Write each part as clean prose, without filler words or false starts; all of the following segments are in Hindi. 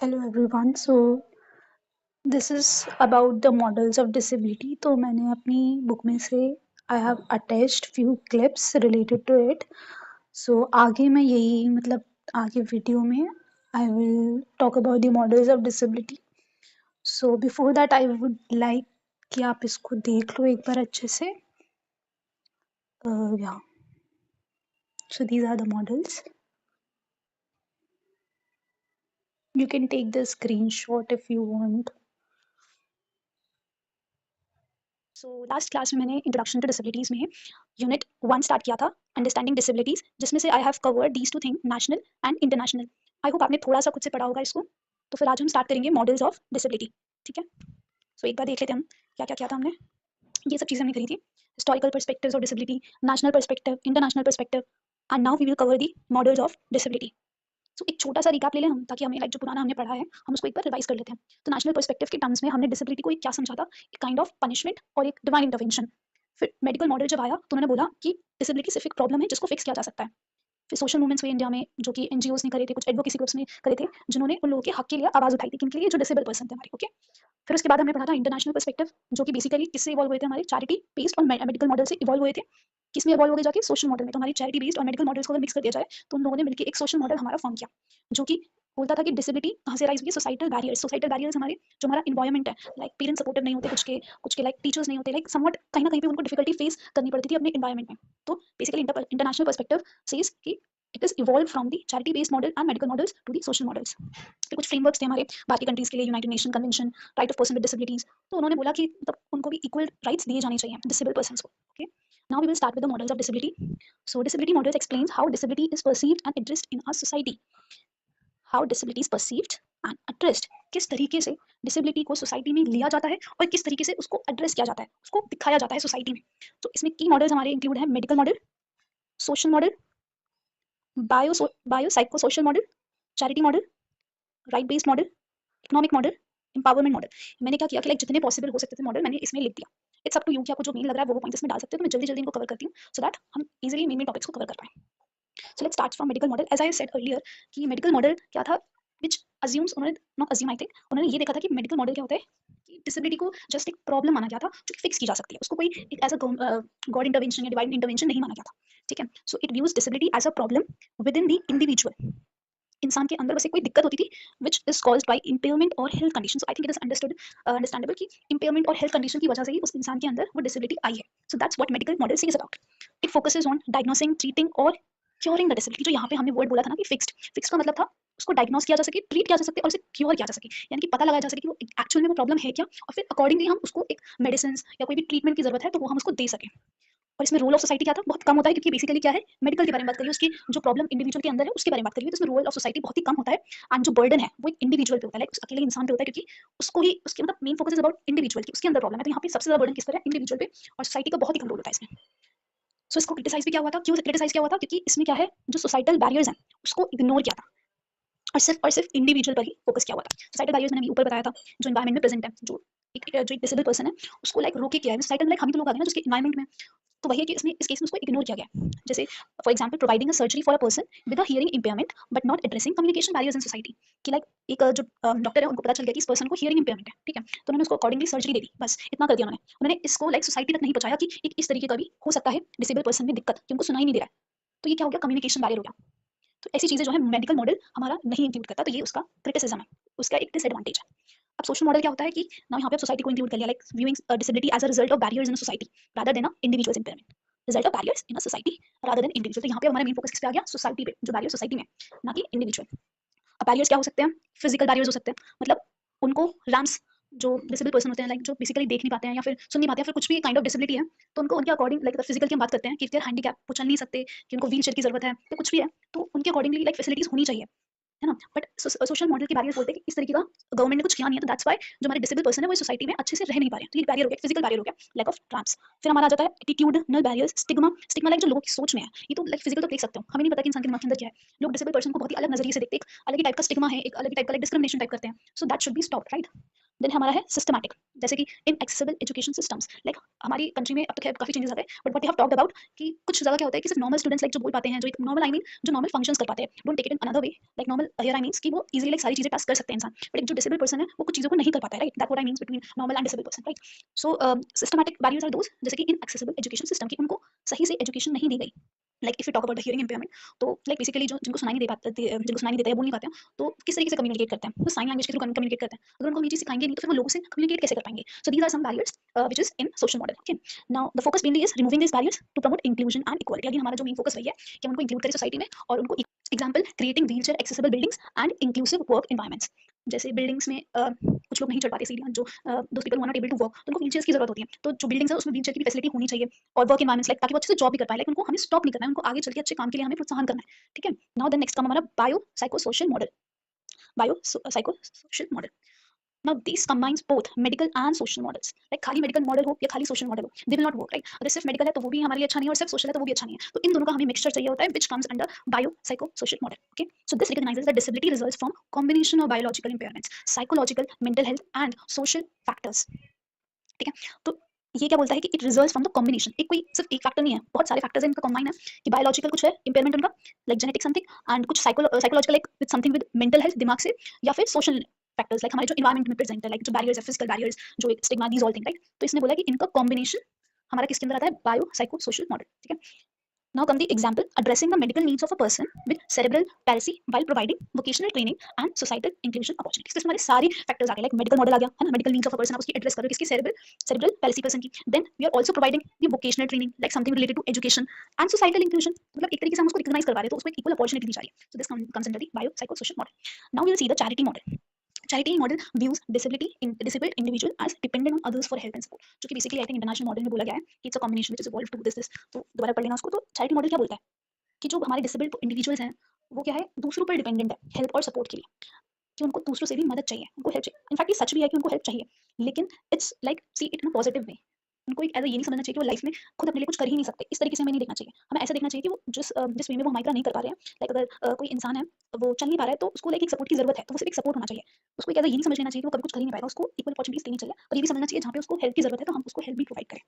Hello everyone. This is about the models of disability. तो मैंने अपनी बुक में से I have attached few clips related to it. So आगे मैं यही आगे वीडियो में I will talk about the models of disability. So before that I would like कि आप इसको देख लो एक बार अच्छे से। या so these are the models. You can take the screenshot if you want. So last class में मैंने इंट्रोडक्शन टू डिसेबिलिटीज में यूनिट 1 स्टार्ट किया था, अंडरस्टैंडिंग डिसेबिलिटीज, जिसमें से I have covered these two thing, national and international. I hope आपने थोड़ा सा खुद से पढ़ा होगा इसको। तो फिर आज हम स्टार्ट करेंगे मॉडल्स ऑफ डिसेबिलिटी। ठीक है, सो एक बार देख लेते हैं हम क्या क्या किया था हमने। ये सब चीज़ें हमने करी थी, historical perspectives of disability, national perspective, international perspective, and now we will cover the models of disability. So एक छोटा सा रिकैप ले लें हम, ताकि हमें जो पुराना हमने पढ़ा है हम उसको एक बार रिवाइज कर लेते हैं। तो नेशनल पर्सपेक्टिव के टर्म्स में हमने डिसेबिलिटी को एक क्या समझा था, एक काइंड ऑफ पनिशमेंट और एक डिवाइन इंटरवेंशन। फिर मेडिकल मॉडल जब आया तो उन्होंने बोला कि डिसेबिलिटी सिर्फ एक प्रॉब्लम है जिसको फिक्स किया जा सकता है। फिर सोशल मूवमेंट्स हुए इंडिया में, जो कि एनजीओज ने करे थे, कुछ एडवोकेसी ग्रुप्स ने करे थे, जिन्होंने उन लोगों के हक के लिए आवाज उठाई थी, किनके लिए, जो डिसेबल पर्सन थे हमारे। ओके, फिर उसके बाद हमने पढ़ा था इंटरनेशनल पर्सपेक्टिव, जो कि बेसिकली किससे इवॉल्व हुए थे, हमारे चैरिटी बेस्ड और मेडिकल मॉडल से इवॉल्व हुए थे। किसमें इवॉल्व हो गए जाके, सोशल मॉडल में। तो हमारी चैरिटी बेस्ड और मेडिकल मॉडल्स को अगर मिक्स कर दिया जाए तो उन लोगों ने मिलकर एक सोशल मॉडल हमारा फॉर्म किया, जो कि बोलता था कि डिसेबिलिटी कहाँ से राइज हुई है, सोसाइटल बैरियर्स। सोसाइटल बैरियर्स हमारे जो हमारा इन्वायरमेंट है, लाइक पेरेंट्स सपोर्टिव नहीं होते, कुछ के लाइक टीचर्स नहीं होते, लाइक समवट कहीं ना कहीं पे उनको डिफिकल्टी फेस करनी पड़ती थी अपने इन्वायरमेंट में। तो बेसिकली इंटरनेशनल पर्सपेक्टिव सेज कि it is evolve from the charity based model and medical models to the social models. फिर कुछ फ्रेमवर्क्स थे हमारे बाकी कंट्रीज के लिए, United Nation convention, right of person with disabilities. तो उन्होंने बोला कि उनको भी इक्वल राइट्स दिए जाने चाहिए डिसेबल पर्सन को। Okay, now we will start with the models of disability. So disability models explains how disability is perceived and addressed in our society. How disability is perceived and addressed, किस तरीके से डिसेबिलिटी को सोसाइटी में लिया जाता है और किस तरीके से उसको एड्रेस किया जाता है, उसको दिखाया जाता है सोसाइटी में। तो इसमें की मॉडल्स हमारे इंक्लूड है medical model, social model, bio psycho social model, charity model, right based model, economic model, empowerment model. मैंने क्या किया कि जितने पॉसिबल हो सकते थे मॉडल मैंने इसमें लिख दिया। इट्स अप टू यू कि आपको जो मेन लग रहा है वो पॉइंट्स इसमें डाल सकते हो। तो मैं जल्दी जल्दी इनको कवर करती हूँ सो दैट हम इजीली मेन टॉपिक्स को कवर कर पाएं। So let's start from medical model. As I said earlier कि मेडिकल मॉडल क्या था, विच अज्यूम्स, उन्होंने नॉट अज्यूम, आई थिंक उन्होंने ये देखा था कि मेडिकल मॉडल क्या होता है कि डिसेबिलिटी को जस्ट एक प्रॉब्लम माना गया था जो कि फिक्स की जा सकती है, उसको कोई एक एज अ गॉड इंटरवेंशन या डिवाइन इंटरवेंशन नहीं माना गया था। ठीक है, so it views disability as a problem within the individual. इंसान के अंदर बस एक कोई दिक्कत होती थी which is caused by impairment और health condition. So I think it is understandable कि इम्पेयरमेंट और हेल्थ कंडीशन की वजह से ही उस इंसान के अंदर वो डिसेबिलिटी आई है। So that's what medical model is about. It focuses on diagnosing, treating और क्योरिंग द डिसेबिलिटी। जो यहाँ पे हमने वर्ड बोला था ना कि फिक्स्ड का मतलब था उसको डायग्नोस किया जा सके, ट्रीट किया जा सके और उसे क्योर किया जा सके, यानी कि पता लगाया जा सके कि वो एक्चुअल में वो प्रॉब्लम है क्या, और फिर अकॉर्डिंगली हम उसको एक मेडिसिन या कोई भी ट्रीटमेंट की जरूरत है तो वो हम उसको दे सकें। और इसमें रोल ऑफ सोसाइटी क्या था, बहुत कम होता है, क्योंकि बेसिकली क्या है, मेडिकल के बारे में बात करिए, उसकी जो प्रॉब्लम इंडिविजुअल के अंदर है उसके बारे में बात करिए, तो इसमें रोल ऑफ सोसाइटी बहुत ही कम होता है। एंड जो बर्डन है वो एक इंडिविजुअल पे होता है, लाइक उस अकेले इंसान पे होता है, क्योंकि उसको ही उसके main focus is about individual की, उसके अंदर प्रॉब्लम है। तो यहाँ पे सबसे ज्यादा बर्डन किस पर है, इंडिविजुअल पे, और सोसाइटी का बहुत ही कम रोल होता है इसमें। सो इसको क्रिटिसाइज भी क्या हुआ था, क्यों क्रिटिसाइज किया हुआ था, क्योंकि इसमें क्या है, जो सोसाइटल बैरियर्स हैं उसको इग्नोर किया था और सिर्फ इंडिविजुअल पर ही फोकस किया हुआ था। सोसाइटल बैरियर्स मैंने ऊपर बताया था, जो एनवायरमेंट में प्रेजेंट है, जो एक डिसेबल पर्सन है उसको रोके किया है सोसाइटल, हम ही तो लोग आ गए ना जिसके एनवायरमेंट में। तो वही है कि इसमें इस केस में उसको इग्नोर किया गया। जैसे for example providing a surgery for a person with a hearing impairment but not addressing communication barriers in society. कि एक जो डॉक्टर है उनको पता चल गया कि इस पर्सन को हियरिंग इंपेयरमेंट है, ठीक है, तो उन्होंने उसको अकॉर्डिंगली सर्जरी दे दी, बस इतना कर दिया उन्होंने इसको सोसाइटी तक नहीं पहुंचाया कि एक इस तरीके का भी हो सकता है डिसेबल पर्सन में दिक्कत, कि उनको सुनाई नहीं दे रहा है। तो ये क्या हो गया, कम्युनिकेशन बैरियर हो गया। तो ऐसी चीजें जो है मेडिकल मॉडल हमारा नहीं इंक्लूड करता, तो ये उसका क्रिटिसिज्म है, उसका एक डिसएडवांटेज है। अब सोशल मॉडल क्या होता है कि ना यहाँ पे सोसाइटी को इंक्लूड कर लिया, like viewing disability as a result of barriers in society rather than individuals impairment, result of barriers in a society rather than individual. तो यहाँ पे हमारा मेन फोकस किस पे आ गया, सोसाइटी पे, जो बैरियर सोसाइटी में, ना कि इंडिविजुअल। अब बैरियर्स क्या हो सकते हैं, फिजिकल बैरियर्स हो सकते हैं, मतलब उनको रैम्स, जो डिसेबल पर्सन होते हैं, जो बेसिकली देख नहीं पाते हैं या फिर सुन नहीं पाते हैं, फिर कुछ भी काइंड ऑफ डिसेबिलिटी है, तो उनको उनके अकॉर्डिंग फिजिकल की हम बात करते हैं कि देयर हैंडीकैप, वो चल नहीं सकते, कि उनको व्हील चेयर की जरूरत है, तो कुछ भी है, तो उनके अकॉर्डिंगली फैसिलिटीज होनी चाहिए, है ना। बट सोशल मॉडल के बैरियर बोलते हैं कि इस तरीके का गवर्नमेंट ने कुछ किया नहीं है, तो दैट्स व्हाई जो हमारे डिसेबल पर्सन है वो सोसाइटी में अच्छे से रह नहीं पा रहे हैं। तो ये बैरियर हो गया, फिजिकल बैरियर हो गया, लैक ऑफ ट्रांस। फिर हमारा आ जाता है एटीट्यूडनल बैरियर्स, स्टिग्मा। स्टिग्मा जो लोगों की सोच में है, ये तो फिजिकल तो देख सकते हो, हमें नहीं पता कि इंसान के दिमाग के अंदर क्या है। लोग डिसेबल पर्सन को बहुत ही अलग नजरिए से देखते हैं, एक अलग ही टाइप का स्टिग्मा है, एक अलग ही टाइप का डिस्क्रिमिनेशन टाइप करते हैं। So that should be stop, right. Then हमारा है सिस्टमैटिक, जैसे कि इनएक्सेसिबल एजुकेशन सिस्टम्स, लाइक हमारी कंट्री में अब तक काफी चेंजेस आ गए, but what we have talked about कि कुछ जगह क्या होता है कि सिर्फ नॉर्मल स्टूडेंट्स लाइक जो बोल पाते हैं, जो एक नॉर्मल आई मीन जो नॉर्मल फंक्शंस कर पाते हैं, don't take it in another way, like normal here I means कि वो इजीली लाइक सारी चीजें पास कर सकते हैं इंसान, बट एक जो डिसेबल पर्सन है वो कुछ चीजों को नहीं कर पाता है, right, that what I means between normal and disable person, right. So systematic barriers are those, जैसे कि इनएक्सेसिबल एजुकेशन सिस्टम, की उनको सही से एजुकेशन नहीं दी गई, like if you talk about the hearing impairment, तो लाइक बेसिकली जो जिनको सुनाई नहीं दे पाते, जिनको सुनाई नहीं देता है, बोल नहीं पाते हैं, तो किस तरीके से कम्युनिकेट करते हैं, वो साइन लैंग्वेज के थ्रू कम्युनिकेट करते हैं, अगर उनको हम ये चीज सिखाएंगे नहीं तो फिर वो लोगों से कम्युनिकेट कैसे कर पाएंगे। So these are some barriers which is in social model, okay। Now the focus mainly is removing these barriers to promote inclusion and equality, again हमारा जो मेन फोकस वही है कि हम उनको इंक्लूड करें सोसाइटी में और उनको example creating wheelchair accessible buildings and inclusive work environments, जैसे बिल्डिंग्स में कुछ लोग नहीं चढ़ पाते सीढ़ियां, जो those people who are not able to work, तो उनको व्हीलचेयर्स की जरूरत होती है, तो जो बिल्डिंग्स है उसमें व्हीलचेयर की फैसिलिटी होनी चाहिए, और वर्क एनवायरनमेंट्स लाइक ताकि वो अच्छे से जॉब भी कर पाए, लाइक उनको हमें स्टॉप नहीं करना है, उनको आगे चल के अच्छे काम के लिए हमें प्रोत्साहन करना है, ठीक है। नाउ द नेक्स्ट कम हमारा bio psycho social model, bio psycho social model. Now these combines both medical and social models, like खाली medical model हो या खाली social model हो, they will not work, right। अगर सिर्फ medical है तो वो भी हमारे लिए अच्छा नहीं है, और सिर्फ social है तो वो भी अच्छा नहीं है, तो इन दोनों का हमें mixture चाहिए होता है, which comes under biopsychosocial model, okay। So this recognizes that disability results from combination of biological impairments, psychological, mental health and social factors, ठीक है। तो ये क्या बोलता है कि it results from the combination, एक कोई सिर्फ एक फैक्टर नहीं है, बहुत सारे फैक्टर्स हैं, इनका कॉम्बाइन है, कि बायोलॉजिकल कुछ है इंपेयरमेंट उनका, लाइक जेनेटिक समथिंग, एंड कुछ psychological like with something with mental health दिमाग से, या फिर सोशल फैक्टर्स लाइक हमारे जो इन्वायरमेंट में प्रेजेंट है, लाइक जो बैरियर्स है, फिजिकल बैरियर्स, जो एक stigma, these all thing, right. तो इसने बोला कि इनका कॉम्बिनेशन हमारा किसके अंदर आता है, बायो साइको सोशल मॉडल, ठीक है। Now come the example addressing the medical needs of a person with cerebral palsy while providing vocational training and societal inclusion opportunities। तो हमारे सारी फैक्टर्स आ गए, लाइक मेडिकल मॉडल आ गया है ना, medical needs of a person, आप उसकी एड्रेस करो, किसकी cerebral palsy पर्सन की, then we are also providing the vocational training like something related to education and societal inclusion, मतलब एक तरीके से हम उसको रिकॉग्नाइज करवा रहे हैं, तो उसको एक इक्वल अपॉर्चुनिटी दी जा रही है। So this comes under the bio psycho social model. Now we will see the charity model. Charity model views disabled individual as dependent on others for help and support, जो कि basically I think international model में बोला गया है कि it's a combination which is evolve to this, तो दोबारा पढ़ लेना उसको। तो चैरिटी मॉडल क्या बोलता है कि जो हमारे डिसेबल्ड इंडिविजुअल्स हैं वो क्या है, दूसरों पर डिपेंडेंट है हेल्प और सपोर्ट के लिए, कि उनको दूसरों से भी मदद चाहिए, उनको हेल्प चाहिए, इनफैक्ट ये सच भी है कि उनको हेल्प चाहिए, लेकिन it's like see it in a positive way, उनको एक ऐसा ये नहीं समझना चाहिए कि वो लाइफ में खुद अपने लिए कुछ कर ही नहीं सकते, इस तरीके से हमें नहीं देखना चाहिए, हमें ऐसा देखना चाहिए कि वो जिस वे में वो हमारी तरह नहीं कर पा रहे हैं, लाइक अगर कोई इंसान है वो चल नहीं पा रहा है तो उसको लाइक एक सपोर्ट की जरूरत है, तो वो सिर्फ एक सपोर्ट होना चाहिए, उसको एक ऐसा ये नहीं समझ लेना चाहिए कि वो कभी कुछ कर ही नहीं पाएगा, उसको इक्वल अपॉर्चुनिटीज देनी चाहिए, और ये भी समझना चाहिए जहाँ पे उसको हेल्प की जरूरत है तो हम उसको हेल्प भी प्रोवाइड करें।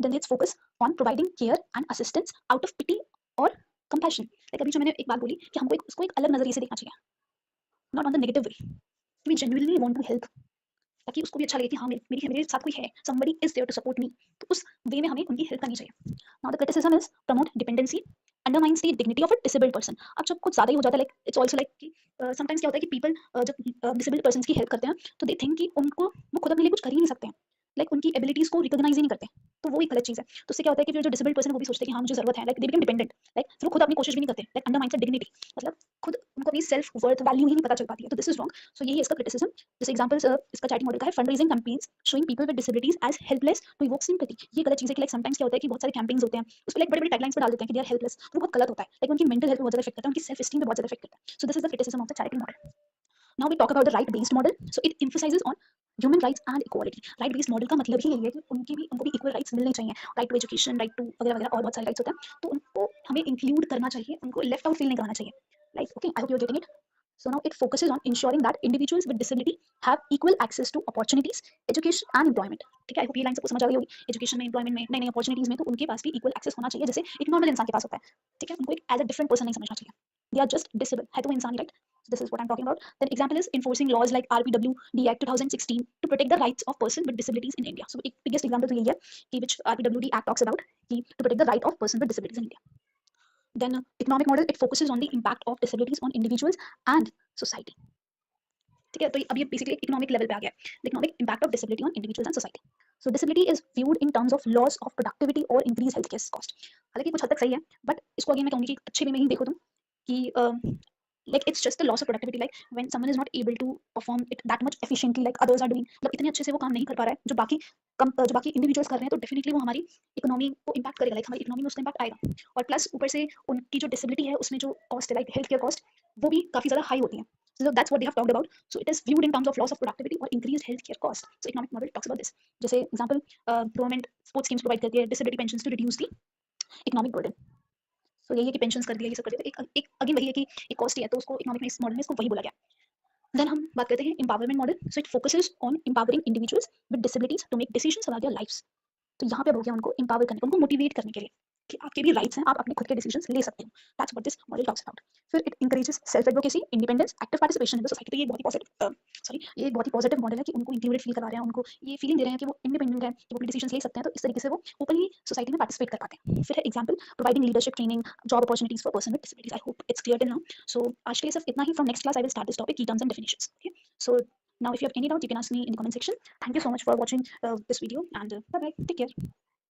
Then let's focus on providing care and assistance out of pity और कंपैशन, लाइक अभी जो मैंने एक बात बोली कि हमको उसको एक अलग नजरिए से देखना चाहिए, not on the negative way, we genuinely want to help, ताकि उसको भी अच्छा लगे कि हाँ मेरे साथ कोई है, somebody is there to support me, तो उस वे में हमें उनकी हेल्प करनी चाहिए। Now the criticism is promote dependency, undermines the dignity of a disabled person. अब जब कुछ ज्यादा ही हो जाता है, लाइक इट्स आल्सो लाइक कि समटाइम्स क्या होता है कि पीपल जब डिसेबल्ड पर्सन की हेल्प करते हैं तो दे थिंक कि उनको वो खुद अपने लिए कुछ कर ही नहीं सकते हैं, लाइक उनकी एबिलिटीज को रिकॉग्नाइज ही नहीं करते, तो वो एक गलत चीज है। तो उससे क्या होता है कि फिर जो डिसेबल्ड पर्सन है वो भी सोचते हैं कि हाँ मुझे जरूरत है, like they become dependent, like फिर वो खुद अपनी कोशिश भी नहीं करते, लाइक अंडरमाइंस द डिग्निटी, मतलब खुद उनको अपनी सेल्फ वर्थ वैल्यू ही नहीं पता चल पाती है, तो दिस इज रॉन्ग। सो यही है इसका क्रिटिसिज्म। जैसे एग्जांपल्स इसका चैटिंग मॉडल का है, fund raising campaigns showing people with disabilities as helpless to evoke sympathy. ये गलत चीज है कि लाइक समटाइम्स क्या होता है कि बहुत सारे कैंपेन्स होते हैं, उसको लाइक बड़े-बड़े टैगलाइंस पे डाल देते हैं कि दे आर हेल्पलेस, वो बहुत गलत होता है, लाइक उनकी मेंटल हेल्थ पे बहुत ज्यादा इफेक्ट करता है, उनकी सेल्फ एस्टीम पे बहुत ज्यादा इफेक्ट करता है। So this is the criticism of the charity model. Now we talk about the right based model, so it emphasizes on human rights and equality. Right based model का मतलब ही यही है कि उनको भी इक्वल राइट्स मिलने चाहिए, right to education, right to वगैरह वगैरह और बहुत सारे राइट्स होते हैं, तो उनको हमें इंक्लूड करना चाहिए, उनको लेफ्ट आउट फील नहीं कराना चाहिए, like okay I hope you are getting it. So now it focuses on ensuring that individuals with disability have equal access to opportunities, education and employment। ठीक है, आई होप ये लाइन सबको समझ आ गई होगी, एजुकेशन में, एम्प्लॉयमेंट में, नई नई अपॉर्चुनिटीज में, तो उनके पास भी इक्वल एक्सेस होना चाहिए जैसे एक नॉर्मल इंसान के पास होता है, ठीक है, उनको एक एज अ डिफरेंट पर्सन नहीं समझना चाहिए, दे आर जस्ट डिसेबल, है तो वो इंसान ही, right. So this is what I'm talking about. Then example is enforcing laws like RPWD Act 2016 to protect the rights of person with disabilities in India. So एक biggest example तो यही है कि which RPWD Act talks about कि to protect the right of person with disabilities in India. Then economic model, it focuses on the impact of disabilities on individuals and society. ठीक है, तो अब ये बेसिकली इकोनॉमिक लेवल पे आ गया है, the economic impact of disability on individuals and society. So disability is viewed in terms of loss of productivity और इंक्रीज हेल्थ केयर कॉस्ट। हालांकि कुछ हद तक सही है, बट इसको अगेन मैं कहूंगी कि अच्छे वे में ही देखो तुम कि like it's just the loss of productivity, like when someone is not able to perform it that much efficiently like others are doing, मतलब इतने अच्छे से वो काम नहीं कर पा रहा है जो बाकी इंडिविजुअल्स कर रहे हैं, तो डेफिनेटली वो हमारी इकोनॉमी को इम्पैक्ट करेगा, लाइक हमारी इकोनॉमी में उसका इम्पैक्ट आएगा, और प्लस ऊपर से उनकी जो डिसेबिलिटी है उसमें जो कॉस्ट है लाइक हेल्थ केयर कॉस्ट, वो भी काफी ज्यादा हाई होती है। So that's what they have talked about. So it is viewed in terms of loss of productivity or increased healthcare cost. So economic model talks about this. जैसे example, government sports schemes provide करती है disability pensions to reduce the economic burden. So यही है कि पेंशंस कर दिया, ये सब कर दिया, तो एक अगेन वही है कि एक कॉस्ट ही है, तो उसको इकोनॉमिक में इस मॉडल में इसको वही बोला गया। देन हम बात करते हैं empowerment model. So it focuses on empowering individuals with disabilities to make decisions about their lives. तो यहाँ पे हो गया उनको एम्पावर करने, उनको मोटिवेट करने के लिए कि आपके भी राइट्स हैं, आप अपने खुद के डिसीजंस ले सकते हो. That's what this model talks about. फिर it encourages self advocacy, independence, active participation in the society. तो ये बहुत ही पॉजिटिव, सॉरी, ये एक बहुत ही पॉजिटिव मॉडल है कि उनको इंक्लूडेड फील करवा रहे हैं, उनको ये फीलिंग दे रहे हैं कि वो इंडिपेंडेंट है, कि वो अपने डिसीजंस ले सकते हैं. तो इस तरीके से वो ओपनली सोसाइटी में पार्टिसिपेट कर पाते हैं. फिर है example providing leadership training, job opportunities for person with disabilities. I hope it's clear till now. So आज के लिए सिर्फ इतना ही. From next class I will start this topic, key terms and definitions. Okay, so now if you have any doubt you can ask me in the comment section. Thank you so much for watching this video, and bye bye, take care.